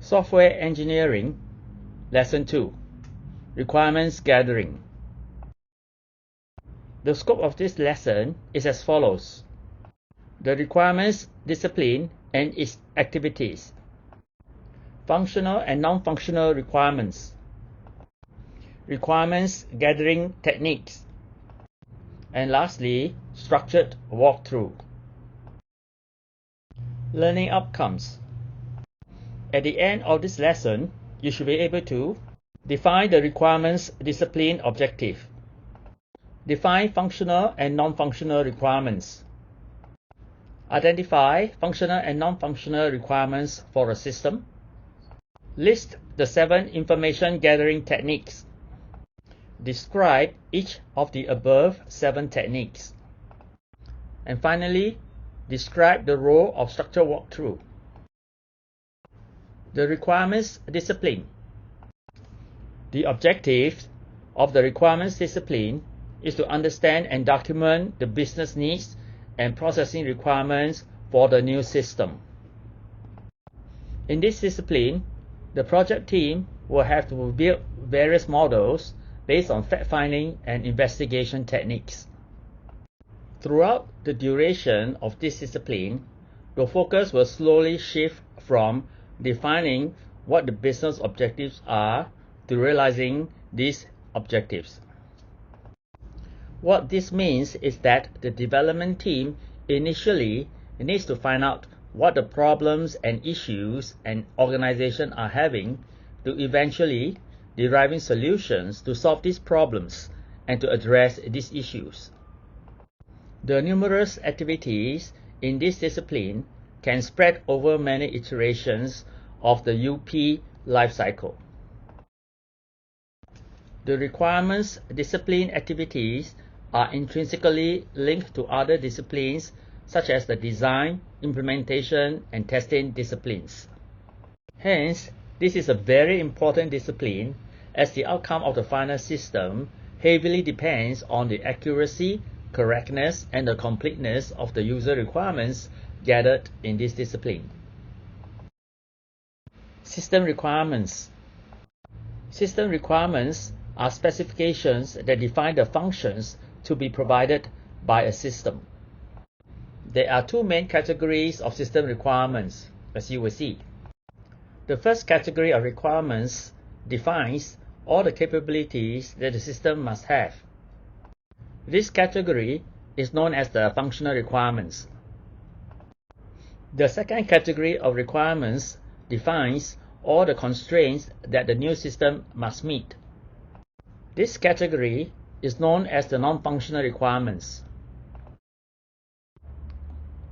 Software Engineering, Lesson 2, Requirements Gathering. The scope of this lesson is as follows: the requirements discipline and its activities, functional and non-functional requirements, requirements gathering techniques, and lastly, structured walkthrough. Learning outcomes. At the end of this lesson, you should be able to define the requirements discipline objective, define functional and non-functional requirements, identify functional and non-functional requirements for a system, list the 7 information gathering techniques, describe each of the above 7 techniques, and finally, describe the role of structured walkthrough. The requirements discipline. The objective of the requirements discipline is to understand and document the business needs and processing requirements for the new system. In this discipline, the project team will have to build various models based on fact-finding and investigation techniques. Throughout the duration of this discipline, the focus will slowly shift from defining what the business objectives are to realizing these objectives. What this means is that the development team initially needs to find out what the problems and issues an organization are having to eventually deriving solutions to solve these problems and to address these issues. The numerous activities in this discipline can spread over many iterations of the UP lifecycle. The requirements discipline activities are intrinsically linked to other disciplines such as the design, implementation, and testing disciplines. Hence, this is a very important discipline as the outcome of the final system heavily depends on the accuracy, correctness, and the completeness of the user requirements gathered in this discipline. System requirements. System requirements are specifications that define the functions to be provided by a system. There are 2 main categories of system requirements, as you will see. The first category of requirements defines all the capabilities that the system must have. This category is known as the functional requirements. The second category of requirements defines all the constraints that the new system must meet. This category is known as the non-functional requirements.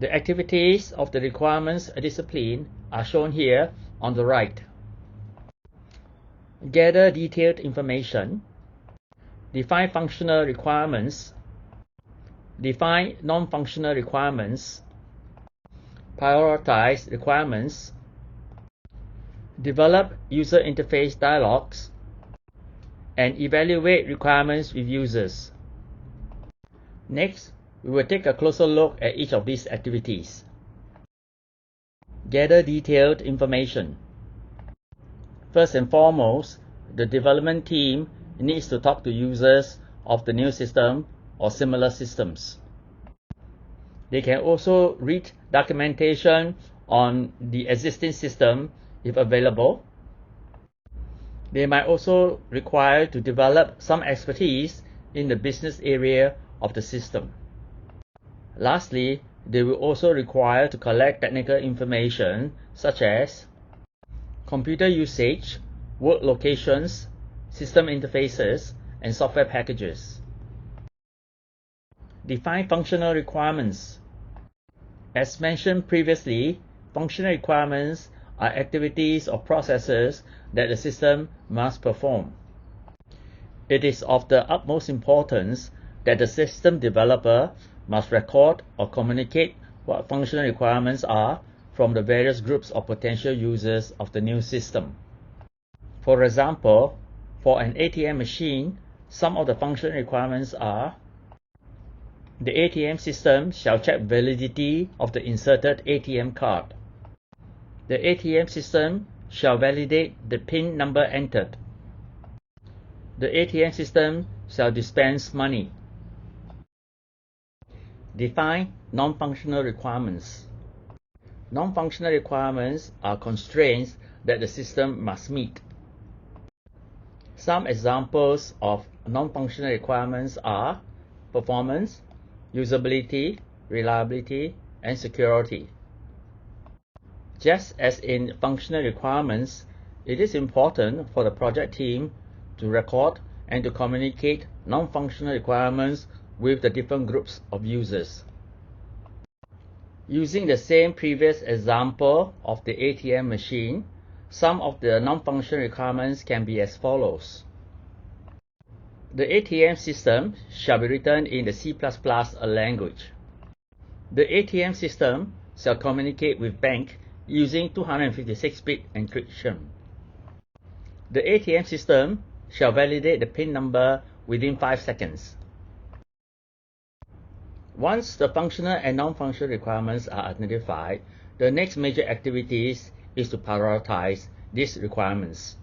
The activities of the requirements discipline are shown here on the right. Gather detailed information, define functional requirements, define non-functional requirements, prioritize requirements, develop user interface dialogues, and evaluate requirements with users. Next, we will take a closer look at each of these activities. Gather detailed information. First and foremost, the development team needs to talk to users of the new system or similar systems. They can also read documentation on the existing system if available. They might also require to develop some expertise in the business area of the system. Lastly, they will also require to collect technical information such as computer usage, work locations, system interfaces, and software packages. Define functional requirements. As mentioned previously, functional requirements are activities or processes that the system must perform. It is of the utmost importance that the system developer must record or communicate what functional requirements are from the various groups of potential users of the new system. For example, for an ATM machine, some of the functional requirements are: the ATM system shall check validity of the inserted ATM card. The ATM system shall validate the PIN number entered. The ATM system shall dispense money. Define non-functional requirements. Non-functional requirements are constraints that the system must meet. Some examples of non-functional requirements are performance, usability, reliability, and security. Just as in functional requirements, it is important for the project team to record and to communicate non-functional requirements with the different groups of users. Using the same previous example of the ATM machine, some of the non-functional requirements can be as follows. The ATM system shall be written in the C++ language. The ATM system shall communicate with bank using 256-bit encryption. The ATM system shall validate the PIN number within 5 seconds. Once the functional and non-functional requirements are identified, the next major activities is to prioritize these requirements.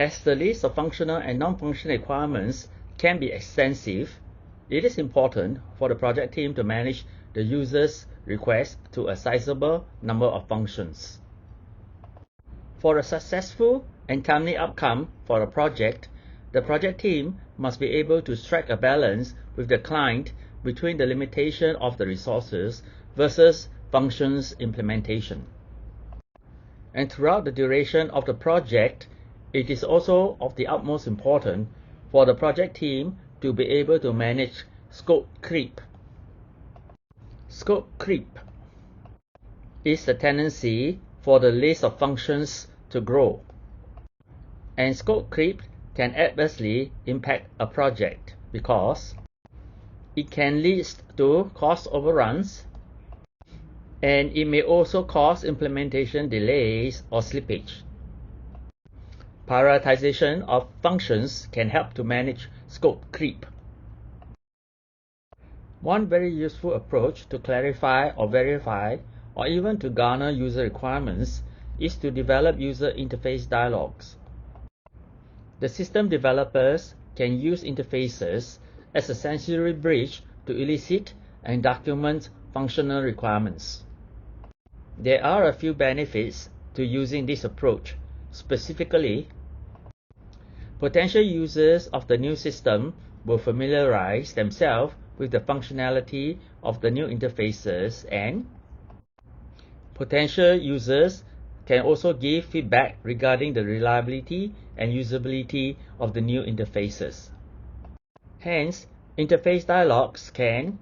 As the list of functional and non-functional requirements can be extensive, it is important for the project team to manage the user's request to a sizable number of functions. For a successful and timely outcome for a project, the project team must be able to strike a balance with the client between the limitation of the resources versus functions implementation. And throughout the duration of the project, it is also of the utmost importance for the project team to be able to manage scope creep. Scope creep is the tendency for the list of functions to grow. And scope creep can adversely impact a project because it can lead to cost overruns, and it may also cause implementation delays or slippage. Prioritization of functions can help to manage scope creep. One very useful approach to clarify or verify or even to garner user requirements is to develop user interface dialogues. The system developers can use interfaces as a sensory bridge to elicit and document functional requirements. There are a few benefits to using this approach. Specifically, potential users of the new system will familiarize themselves with the functionality of the new interfaces, and potential users can also give feedback regarding the reliability and usability of the new interfaces. Hence, interface dialogues can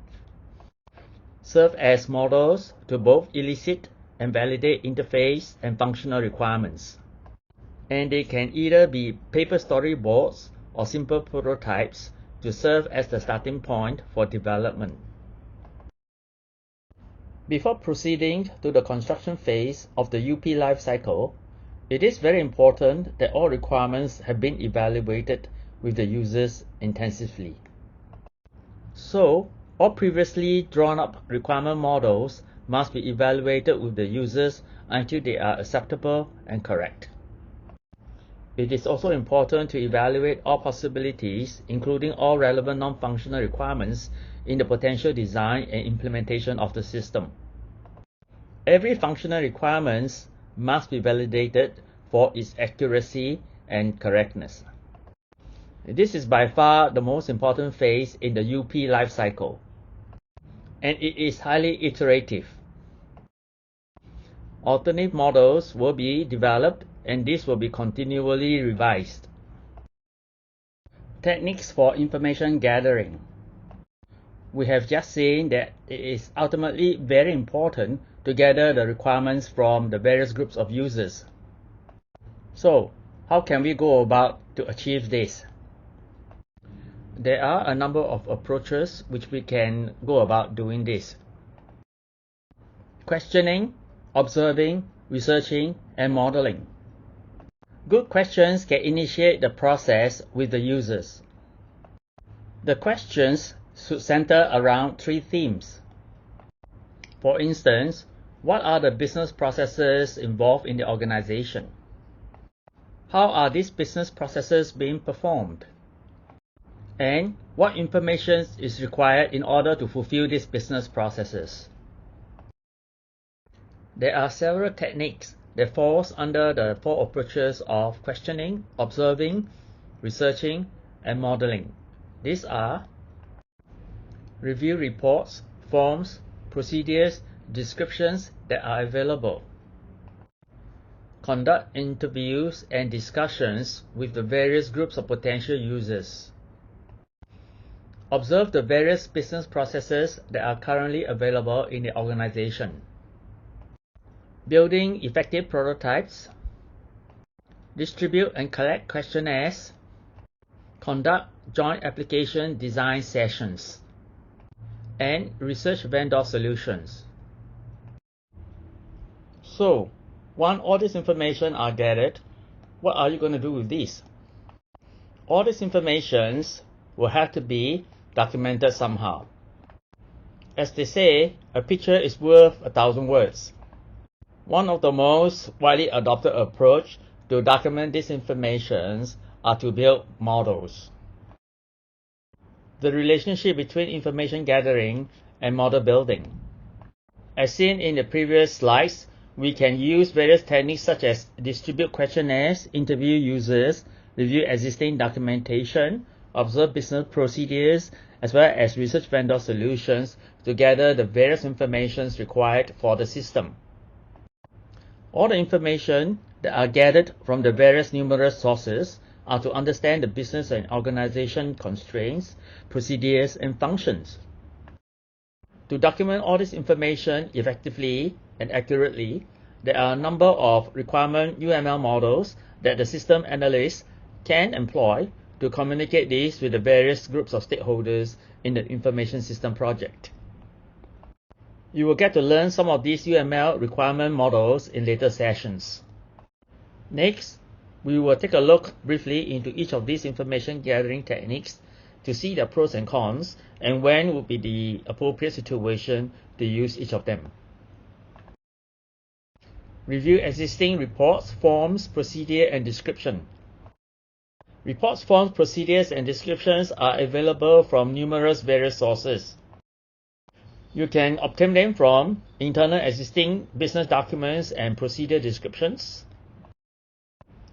serve as models to both elicit and validate interface and functional requirements. And they can either be paper storyboards or simple prototypes to serve as the starting point for development. Before proceeding to the construction phase of the UP life cycle, it is very important that all requirements have been evaluated with the users intensively. So, all previously drawn up requirement models must be evaluated with the users until they are acceptable and correct. It is also important to evaluate all possibilities, including all relevant non-functional requirements, in the potential design and implementation of the system. Every functional requirement must be validated for its accuracy and correctness. This is by far the most important phase in the UP life cycle, and it is highly iterative. Alternate models will be developed, and this will be continually revised. Techniques for information gathering. We have just seen that it is ultimately very important to gather the requirements from the various groups of users. So, how can we go about to achieve this? There are a number of approaches which we can go about doing this. Questioning, observing, researching, and modeling. Good questions can initiate the process with the users. The questions should center around 3 themes. For instance, What are the business processes involved in the organization? How are these business processes being performed? And what information is required in order to fulfill these business processes? There are several techniques that falls under the 4 approaches of questioning, observing, researching, and modeling. These are review reports, forms, procedures, descriptions that are available. Conduct interviews and discussions with the various groups of potential users. Observe the various business processes that are currently available in the organization. Building effective prototypes. Distribute and collect questionnaires. Conduct joint application design sessions. And research vendor solutions. So, once all this information are gathered, what are you going to do with this? All this information will have to be documented somehow. As they say, a picture is worth 1,000 words. One of the most widely adopted approach to document this information are to build models. The relationship between information gathering and model building. As seen in the previous slides, we can use various techniques such as distribute questionnaires, interview users, review existing documentation, observe business procedures, as well as research vendor solutions to gather the various information required for the system. All the information that are gathered from the various numerous sources are to understand the business and organization constraints, procedures, and functions. To document all this information effectively and accurately, there are a number of requirement UML models that the system analyst can employ to communicate this with the various groups of stakeholders in the information system project. You will get to learn some of these UML requirement models in later sessions. Next, we will take a look briefly into each of these information gathering techniques to see the pros and cons and when would be the appropriate situation to use each of them. Review existing reports, forms, procedure, and description. Reports, forms, procedures, and descriptions are available from numerous various sources. You can obtain them from internal existing business documents and procedure descriptions.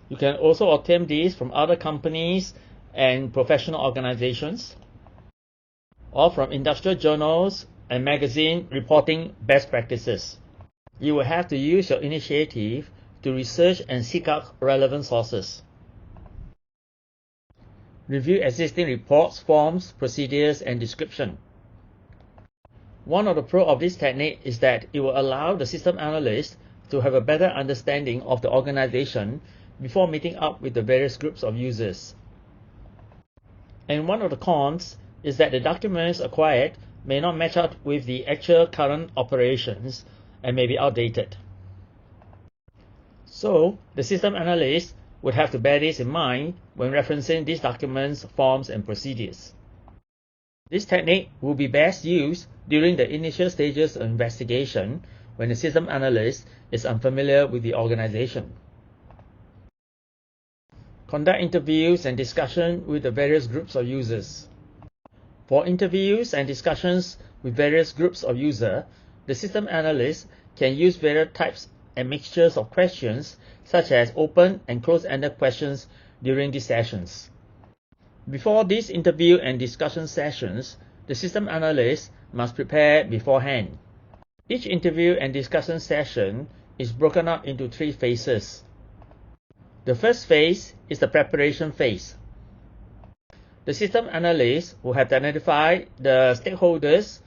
You can also obtain these from other companies and professional organizations, or from industrial journals and magazine reporting best practices. You will have to use your initiative to research and seek out relevant sources. Review existing reports, forms, procedures, and description. One of the pros of this technique is that it will allow the system analyst to have a better understanding of the organization before meeting up with the various groups of users. And one of the cons is that the documents acquired may not match up with the actual current operations and may be outdated. So, the system analyst would have to bear this in mind when referencing these documents, forms, and procedures. This technique will be best used during the initial stages of investigation when the system analyst is unfamiliar with the organization. Conduct interviews and discussion with the various groups of users. For interviews and discussions with various groups of users, the system analyst can use various types and mixtures of questions such as open and closed-ended questions during these sessions. Before these interview and discussion sessions, the system analyst must prepare beforehand. Each interview and discussion session is broken up into 3 phases. The first phase is the preparation phase. The system analyst will have to identify the stakeholders,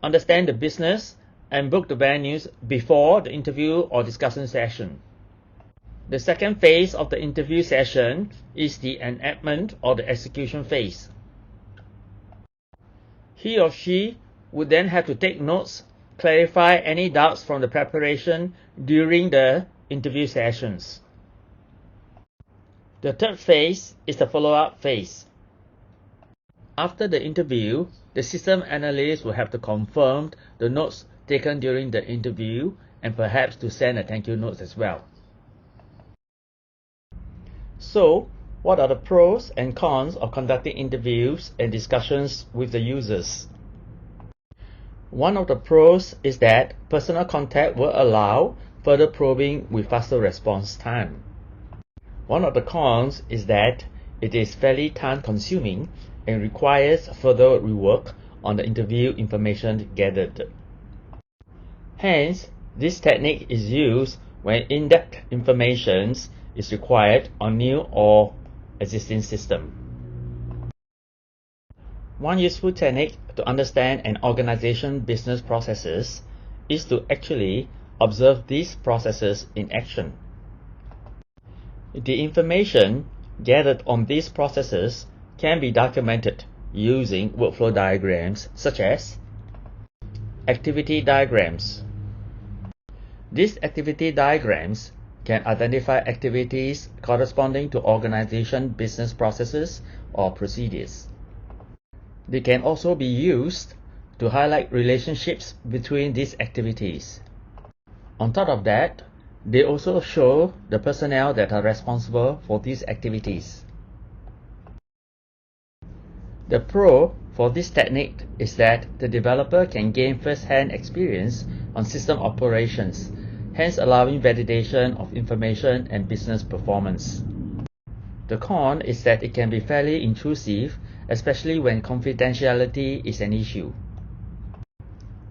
understand the business, and book the venues before the interview or discussion session. The second phase of the interview session is the enactment or the execution phase. He or she would then have to take notes, clarify any doubts from the preparation during the interview sessions. The third phase is the follow-up phase. After the interview, the system analyst will have to confirm the notes taken during the interview, and perhaps to send a thank you note as well. So, what are the pros and cons of conducting interviews and discussions with the users? One of the pros is that personal contact will allow further probing with faster response time. One of the cons is that it is fairly time-consuming and requires further rework on the interview information gathered. Hence, this technique is used when in-depth information is required on new or existing system. One useful technique to understand an organization's business processes is to actually observe these processes in action. The information gathered on these processes can be documented using workflow diagrams such as activity diagrams. These activity diagrams can identify activities corresponding to organization business processes or procedures. They can also be used to highlight relationships between these activities. On top of that, they also show the personnel that are responsible for these activities. The pro for this technique is that the developer can gain first-hand experience on system operations, hence allowing validation of information and business performance. The con is that it can be fairly intrusive, especially when confidentiality is an issue.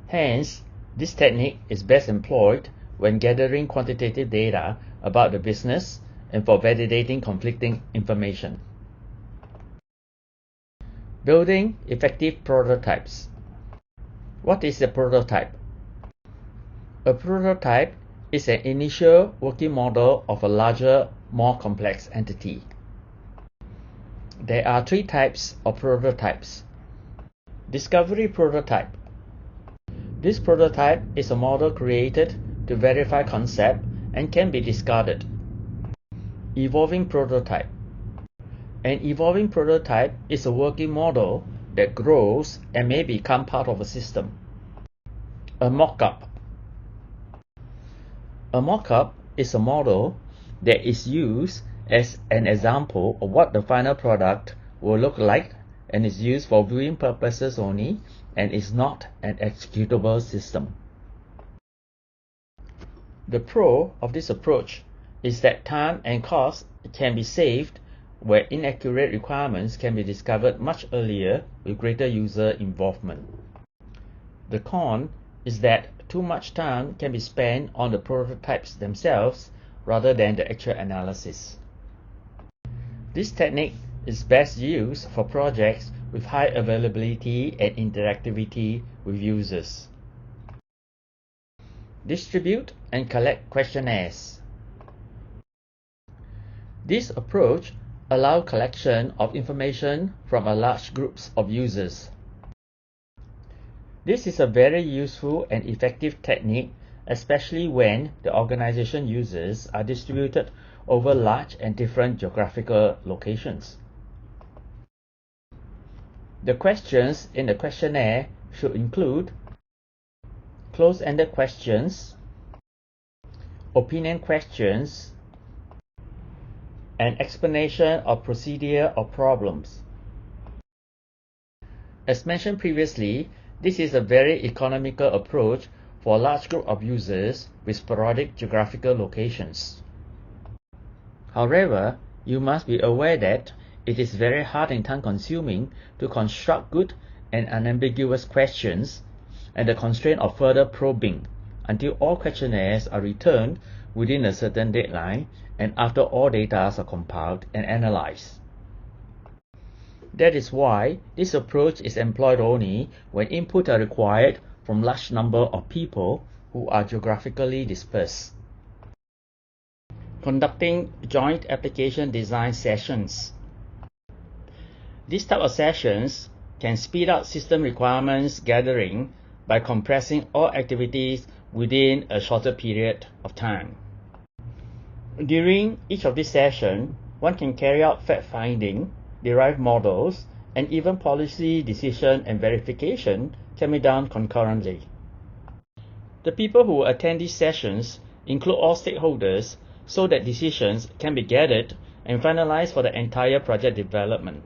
Hence, this technique is best employed when gathering quantitative data about the business and for validating conflicting information. Building effective prototypes. What is a prototype? A prototype is an initial working model of a larger, more complex entity. There are three types of prototypes. Discovery prototype. This prototype is a model created to verify concept and can be discarded. Evolving prototype. An evolving prototype is a working model that grows and may become part of a system. A mock-up. A mock-up is a model that is used as an example of what the final product will look like and is used for viewing purposes only and is not an executable system. The pro of this approach is that time and cost can be saved where inaccurate requirements can be discovered much earlier with greater user involvement. The con is that too much time can be spent on the prototypes themselves rather than the actual analysis. This technique is best used for projects with high availability and interactivity with users. Distribute and collect questionnaires. This approach allows collection of information from a large groups of users. This is a very useful and effective technique, especially when the organization users are distributed over large and different geographical locations. The questions in the questionnaire should include close-ended questions, opinion questions, and explanation of procedure or problems. As mentioned previously, this is a very economical approach for a large group of users with sporadic geographical locations. However, you must be aware that it is very hard and time-consuming to construct good and unambiguous questions and the constraint of further probing until all questionnaires are returned within a certain deadline and after all data are compiled and analyzed. That is why this approach is employed only when input are required from large number of people who are geographically dispersed. Conducting joint application design sessions. This type of sessions can speed up system requirements gathering by compressing all activities within a shorter period of time. During each of these sessions, one can carry out fact-finding, derive models, and even policy decision and verification can be done concurrently. The people who will attend these sessions include all stakeholders so that decisions can be gathered and finalized for the entire project development.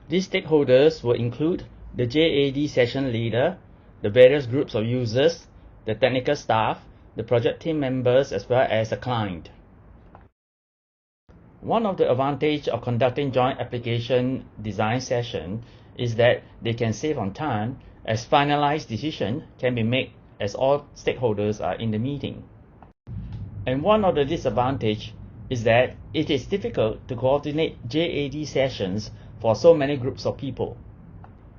These stakeholders will include the JAD session leader, the various groups of users, the technical staff, the project team members, as well as the client. One of the advantages of conducting joint application design session is that they can save on time, as finalized decision can be made as all stakeholders are in the meeting. And one of the disadvantages is that it is difficult to coordinate JAD sessions for so many groups of people.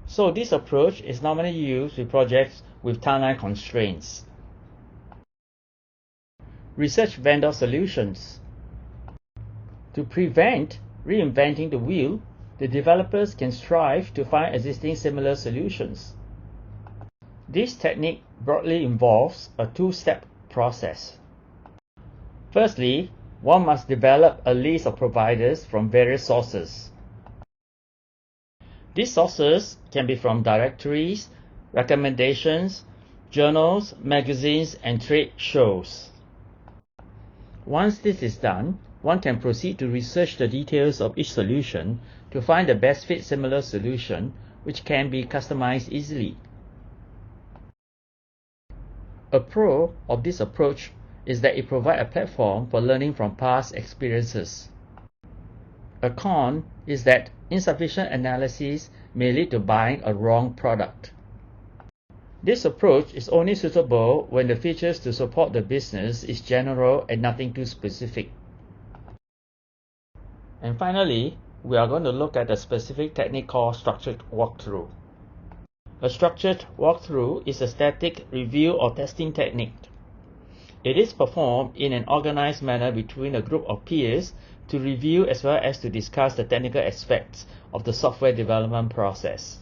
So this approach is normally used with projects with timeline constraints. Research vendor solutions. To prevent reinventing the wheel, the developers can strive to find existing similar solutions. This technique broadly involves a two-step process. Firstly, one must develop a list of providers from various sources. These sources can be from directories, recommendations, journals, magazines, and trade shows. Once this is done, one can proceed to research the details of each solution to find the best fit similar solution, which can be customized easily. A pro of this approach is that it provides a platform for learning from past experiences. A con is that insufficient analysis may lead to buying a wrong product. This approach is only suitable when the features to support the business is general and nothing too specific. And finally, we are going to look at a specific technique called structured walkthrough. A structured walkthrough is a static review or testing technique. It is performed in an organized manner between a group of peers to review as well as to discuss the technical aspects of the software development process.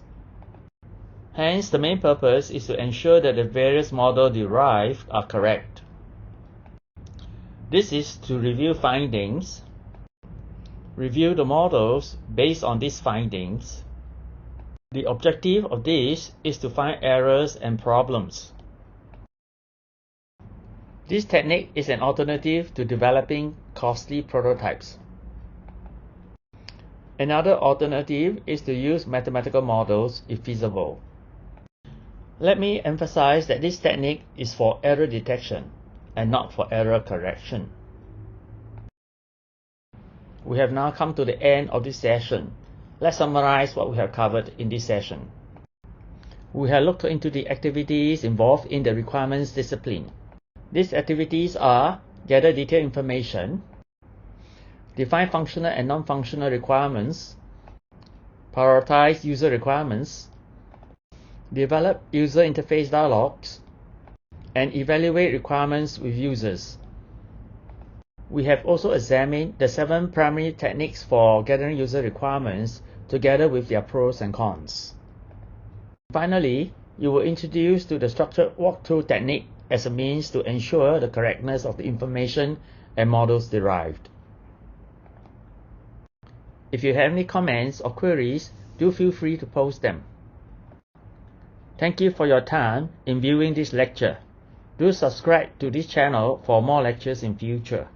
Hence, the main purpose is to ensure that the various models derived are correct. This is to review findings, review the models based on these findings. The objective of this is to find errors and problems. This technique is an alternative to developing costly prototypes. Another alternative is to use mathematical models if feasible. Let me emphasize that this technique is for error detection and not for error correction. We have now come to the end of this session. Let's summarize what we have covered in this session. We have looked into the activities involved in the requirements discipline. These activities are: gather detailed information, define functional and non-functional requirements, prioritize user requirements, develop user interface dialogues, and evaluate requirements with users. We have also examined the 7 primary techniques for gathering user requirements together with their pros and cons. Finally, you were introduced to the structured walkthrough technique as a means to ensure the correctness of the information and models derived. If you have any comments or queries, do feel free to post them. Thank you for your time in viewing this lecture. Do subscribe to this channel for more lectures in future.